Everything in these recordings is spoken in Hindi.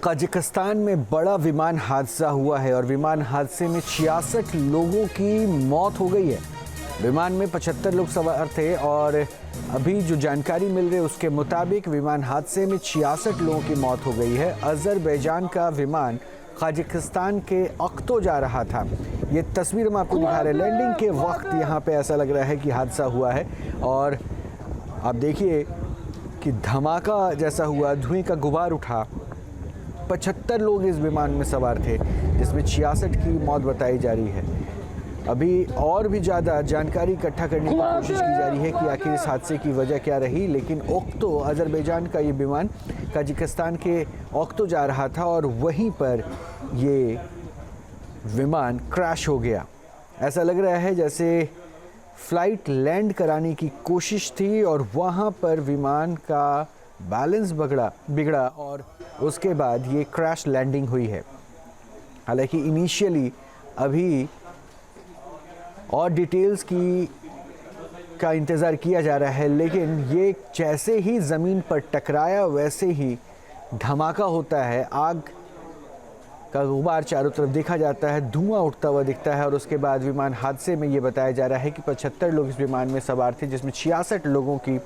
कजाकिस्तान में बड़ा विमान हादसा हुआ है और विमान हादसे में 66 लोगों की मौत हो गई है। विमान में 75 लोग सवार थे और अभी जो जानकारी मिल रही है उसके मुताबिक विमान हादसे में 66 लोगों की मौत हो गई है। अजरबैजान का विमान कजाकिस्तान के अक्तो जा रहा था। ये तस्वीर हम आपको दिखा रहे हैं। लैंडिंग के वक्त यहाँ पे ऐसा लग रहा है कि हादसा हुआ है और आप देखिए कि धमाका जैसा हुआ, धुएं का गुबार उठा। 75 लोग इस विमान में सवार थे जिसमें 66 की मौत बताई जा रही है। अभी और भी ज़्यादा जानकारी इकट्ठा करने की कोशिश की जा रही है कि आखिर इस हादसे की वजह क्या रही, लेकिन ओक्तो अजरबैजान का ये विमान कजाकिस्तान के ओक्तो जा रहा था और वहीं पर ये विमान क्रैश हो गया। ऐसा लग रहा है जैसे फ्लाइट लैंड कराने की कोशिश थी और वहाँ पर विमान का बैलेंस बिगड़ा और उसके बाद ये क्रैश लैंडिंग हुई है। हालांकि इनिशियली अभी और डिटेल्स का इंतज़ार किया जा रहा है, लेकिन ये जैसे ही ज़मीन पर टकराया वैसे ही धमाका होता है। आग का गुबार चारों तरफ देखा जाता है, धुआं उठता हुआ दिखता है और उसके बाद विमान हादसे में ये बताया जा रहा है कि 75 लोग इस विमान में सवार थे जिसमें 66 लोगों की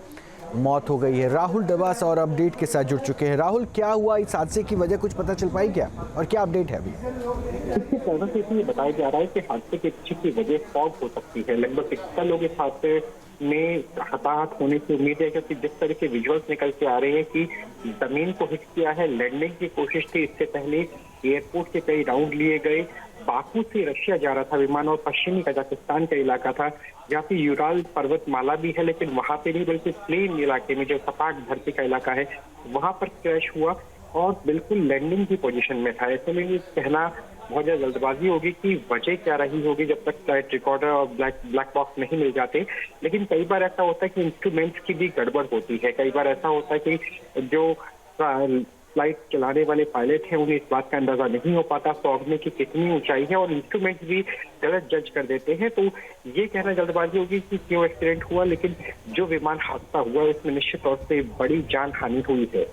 मौत हो गई है। राहुल दबास और अपडेट के साथ जुड़ चुके हैं। राहुल, क्या हुआ इस हादसे की वजह कुछ पता चल पाई क्या और क्या अपडेट है अभी? इसके कारण से ये बताया जा रहा है कि हादसे के पीछे की वजह फॉग हो सकती है। लगभग 71 लोग इस हादसे में हताहत होने की उम्मीद है, क्योंकि जिस तरह के विजुअल्स निकल के आ रहे हैं कि जमीन को हिट किया है, लैंडिंग की कोशिश थी। इससे पहले एयरपोर्ट के कई राउंड लिए गए। बाकू से रशिया जा रहा था विमान और पश्चिमी कजाकिस्तान का इलाका था जहाँ पे यूराल पर्वतमाला भी है, लेकिन वहां पे नहीं बल्कि प्लेन इलाके में जो सपाट धरती का इलाका है वहां पर क्रैश हुआ और बिल्कुल लैंडिंग की पोजीशन में था। ऐसे में ये कहना बहुत ज्यादा जल्दबाजी होगी कि वजह क्या रही होगी जब तक फ्लाइट रिकॉर्डर और ब्लैक बॉक्स नहीं मिल जाते। लेकिन कई बार ऐसा होता है कि इंस्ट्रूमेंट्स की भी गड़बड़ होती है। कई बार ऐसा होता है कि जो फ्लाइट चलाने वाले पायलट हैं उन्हें इस बात का अंदाजा नहीं हो पाता फॉग में कि कितनी ऊंचाई है और इंस्ट्रूमेंट भी गलत जज कर देते हैं। तो ये कहना जल्दबाजी होगी कि क्यों एक्सीडेंट हुआ, लेकिन जो विमान हादसा हुआ इसमें निश्चित तौर से बड़ी जान हानि हुई है।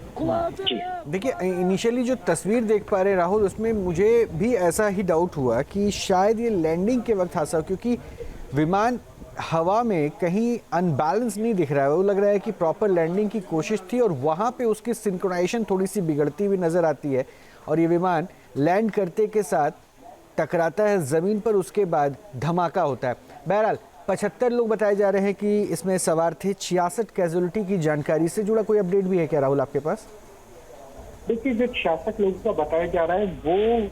जी देखिए, इनिशियली जो तस्वीर देख पा रहे हैं राहुल, उसमें मुझे भी ऐसा ही डाउट हुआ कि शायद ये लैंडिंग के वक्त हादसा, क्योंकि विमान हवा में कहीं अनबैलेंस नहीं दिख रहा है। वो लग रहा है कि प्रॉपर लैंडिंग की कोशिश थी और वहाँ पे उसकी सिंक्रोनाइजेशन थोड़ी सी बिगड़ती हुई नज़र आती है और ये विमान लैंड करते के साथ टकराता है ज़मीन पर, उसके बाद धमाका होता है। बहरहाल 75 लोग बताए जा रहे हैं कि इसमें सवार थे। 66 कैजुअलिटी की जानकारी से जुड़ा कोई अपडेट भी है क्या राहुल आपके पास? देखिए, जो 66 लोगों का बताया जा रहा है वो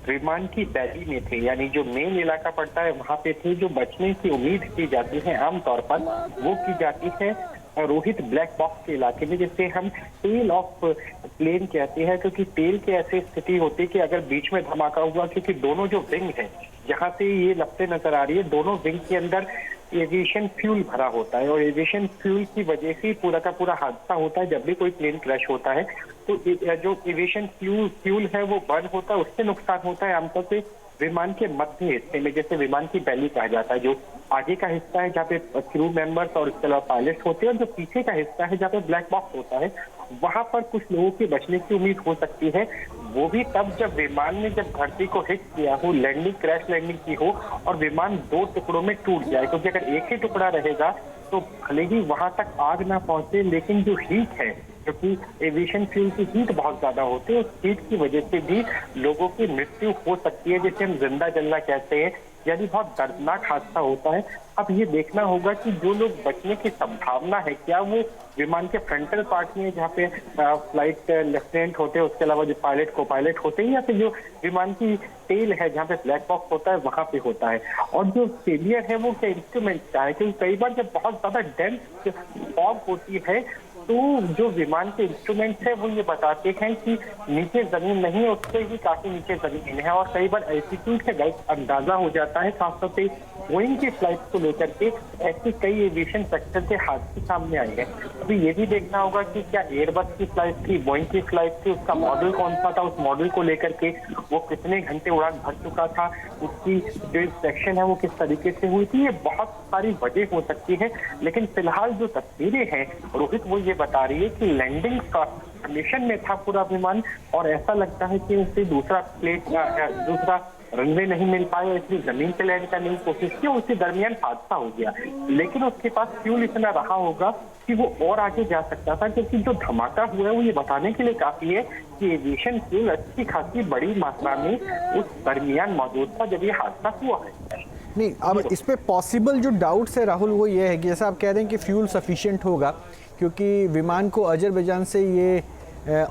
विमान की बैली में थे, यानी जो मेन इलाका पड़ता है वहां पे थे। जो बचने की उम्मीद की जाती है आमतौर पर वो की जाती है रोहित ब्लैक बॉक्स के इलाके में, जिसे हम टेल ऑफ प्लेन कहते हैं, क्योंकि टेल की ऐसी स्थिति होती है कि अगर बीच में धमाका हुआ, क्योंकि दोनों जो विंग है जहाँ से ये लपटें नजर आ रही है, दोनों विंग के अंदर एविएशन फ्यूल भरा होता है और एविएशन फ्यूल की वजह से पूरा का पूरा हादसा होता है। जब भी कोई प्लेन क्रैश होता है तो जो एविएशन फ्यूल है वो बर्न होता है, उससे नुकसान होता है आमतौर से विमान के मध्य हिस्से में, जैसे विमान की बैली कहा जाता है। जो आगे का हिस्सा है जहाँ पे क्रू मेंबर्स और इसके अलावा पायलट होते हैं, और जो पीछे का हिस्सा है जहाँ पे ब्लैक बॉक्स होता है, वहां पर कुछ लोगों के बचने की उम्मीद हो सकती है। वो भी तब जब विमान ने जब धरती को हिट किया हो, लैंडिंग क्रैश लैंडिंग की हो और विमान 2 टुकड़ों में टूट जाए, क्योंकि अगर एक ही टुकड़ा रहेगा तो भले ही वहां तक आग ना पहुंचे, लेकिन जो हीट है, क्योंकि एविएशन फ्यूल की हीट बहुत ज्यादा होती है, उस हीट की वजह से भी लोगों की मृत्यु हो सकती है, जिसे हम जिंदा जलना कहते हैं, यानी बहुत दर्दनाक हादसा होता है। अब ये देखना होगा कि जो लोग बचने की संभावना है, क्या वो विमान के फ्रंटल पार्ट में जहाँ पे फ्लाइट लेफ्टिनेंट होते हैं, उसके अलावा जो पायलट को पायलट होते हैं, या फिर जो विमान की टेल है जहाँ पे ब्लैक बॉक्स होता है वहां पे होता है, और जो फेलियर है वो क्या इंस्ट्रूमेंट का है। क्योंकि कई बार जब बहुत ज्यादा डेंस फॉग होती है तो जो विमान के इंस्ट्रूमेंट्स है वो ये बताते हैं कि नीचे जमीन नहीं है, उससे ही काफी नीचे जमीन है, और कई बार एल्टीट्यूड से गलत अंदाजा हो जाता है। खासतौर पे बोइंग की फ्लाइट को लेकर के ऐसे कई एविएशन सेक्टर के हादसे सामने आए हैं। अभी ये भी देखना होगा कि क्या एयरबस की फ्लाइट थी, बोइंग की फ्लाइट थी, उसका मॉडल कौन सा था, उस मॉडल को लेकर के वो कितने घंटे उड़ान भर चुका था, उसकी जो इंस्पेक्शन है वो किस तरीके से हुई थी। ये बहुत सारी वजह हो सकती है, लेकिन फिलहाल जो तस्वीरें हैं रोहित वो ये बता रही है कि लैंडिंग का कंडीशन में था पूरा विमान, और ऐसा लगता है कि उसे दूसरा रनवे नहीं मिल पाया, इसलिए जमीन पे लैंड करने की कोशिश की, उसी दरमियान हादसा हो गया। लेकिन उसके पास फ्यूल इतना रहा होगा कि वो और आगे जा सकता था, क्योंकि जो धमाका हुआ है वो ये बताने के लिए काफी है कि एविएशन फ्यूल अच्छी खासी बड़ी मात्रा में उस दरमियान मौजूद था जब ये हादसा हुआ है। नहीं, अब इस पे पॉसिबल जो डाउट्स है राहुल वो ये है कि जैसा आप कह रहे हैं कि फ्यूल सफिशिएंट होगा, क्योंकि विमान को अजरबैजान से ये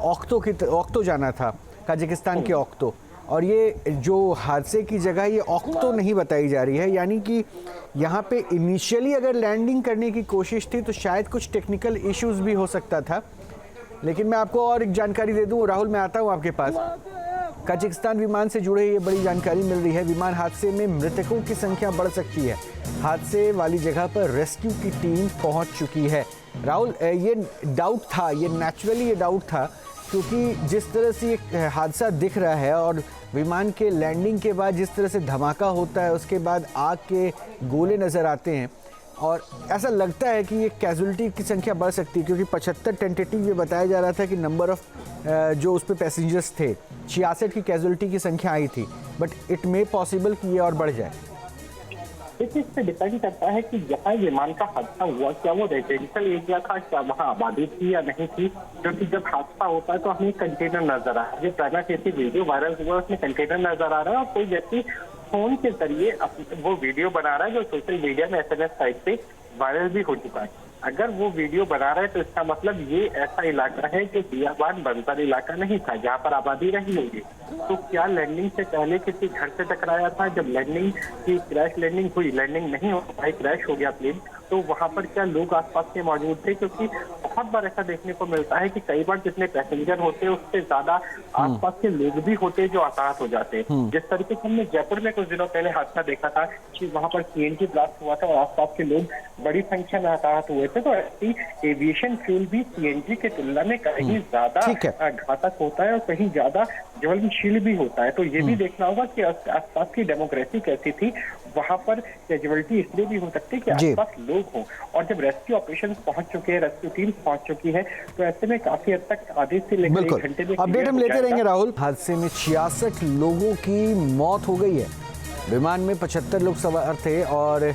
ओक्तो जाना था, कजाकिस्तान के ओक्तो, और ये जो हादसे की जगह ये ओक्तो नहीं बताई जा रही है, यानी कि यहाँ पे इनिशियली अगर लैंडिंग करने की कोशिश थी तो शायद कुछ टेक्निकल इश्यूज भी हो सकता था। लेकिन मैं आपको और एक जानकारी दे दूँ राहुल, मैं आता हूँ आपके पास। कजाकिस्तान विमान से जुड़े ये बड़ी जानकारी मिल रही है, विमान हादसे में मृतकों की संख्या बढ़ सकती है। हादसे वाली जगह पर रेस्क्यू की टीम पहुंच चुकी है। राहुल, ये डाउट था, ये नेचुरली ये डाउट था, क्योंकि जिस तरह से ये हादसा दिख रहा है और विमान के लैंडिंग के बाद जिस तरह से धमाका होता है, उसके बाद आग के गोले नज़र आते हैं, और ऐसा लगता है कि ये कैजुअलिटी की संख्या बढ़ सकती है, क्योंकि 75 टेंटेटिव ये बताया जा रहा था कि नंबर ऑफ जो उस पर पैसेंजर्स थे, 66 की कैजुअलिटी की संख्या आई थी, बट इट मे पॉसिबल कि ये और बढ़ जाए। इस चीज पे डिपेंड करता है कि जहाँ विमान का हादसा हुआ क्या वो रेजिडेंशियल एरिया था, क्या वहाँ आबादी थी या नहीं थी। क्योंकि जब हादसा होता है तो हमें कंटेनर नजर आ रहा है, जो प्राइमा फेसी वीडियो वायरल हुआ उसमें कंटेनर नजर आ रहा है, और कोई व्यक्ति फोन के जरिए वो वीडियो बना रहा है जो सोशल मीडिया में SMS साइट पे वायरल भी हो चुका है। अगर वो वीडियो बना रहा है तो इसका मतलब ये ऐसा इलाका है जो बियाबान बंजर इलाका नहीं था, जहाँ पर आबादी रही होगी। तो क्या लैंडिंग से पहले किसी घर से टकराया था? जब लैंडिंग की क्रैश लैंडिंग हुई, लैंडिंग नहीं हो पाई, क्रैश हो गया प्लेन, तो वहां पर क्या लोग आसपास के मौजूद थे? क्योंकि बहुत बार ऐसा देखने को मिलता है कि कई बार जितने पैसेंजर होते हैं उससे ज्यादा आसपास के लोग भी होते हैं जो हताहत हो जाते हैं। जिस तरीके से हमने जयपुर में कुछ दिनों पहले हादसा देखा था कि वहां पर CNG ब्लास्ट हुआ था और आसपास के लोग बड़ी संख्या में हताहत हुए थे, तो ऐसी एविएशन फ्यूल भी CNG की तुलना में कहीं ज्यादा घातक होता है और कहीं ज्यादा ज्वलनशील भी होता है। तो ये भी देखना होगा कि आसपास की डेमोक्रेसी कैसी थी, वहां पर कैजुअलिटी इसलिए भी हो सकती है कि आसपास लोग हों। और जब रेस्क्यू ऑपरेशन पहुंच चुके हैं, रेस्क्यू टीम पहुंच चुकी है, तो ऐसे में काफी हद तक आधे से लेकर 1 घंटे में अपडेट हम लेते रहेंगे राहुल। हादसे में 66 लोगों की मौत हो गई है। विमान में 75 लोग सवार थे, और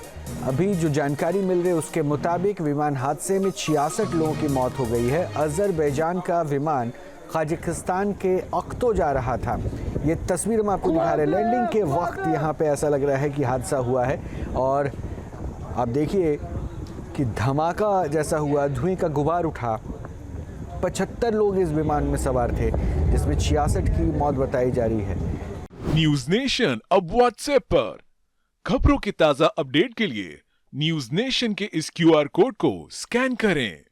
अभी जो जानकारी मिल रही है उसके मुताबिक विमान हादसे में 66 लोगों की मौत हो गई है। अजरबैजान का विमान कजाकिस्तान के ओक्तो जा रहा था। ये तस्वीर हम आपको दिखा रहे हैं। लैंडिंग के वक्त यहाँ पे ऐसा लग रहा है कि हादसा हुआ है, और आप देखिए कि धमाका जैसा हुआ, धुएं का गुबार उठा। 75 लोग इस विमान में सवार थे, जिसमें 66 की मौत बताई जा रही है। न्यूज नेशन अब व्हाट्सएप पर खबरों के ताजा अपडेट के लिए न्यूज नेशन के इस QR कोड को स्कैन करें।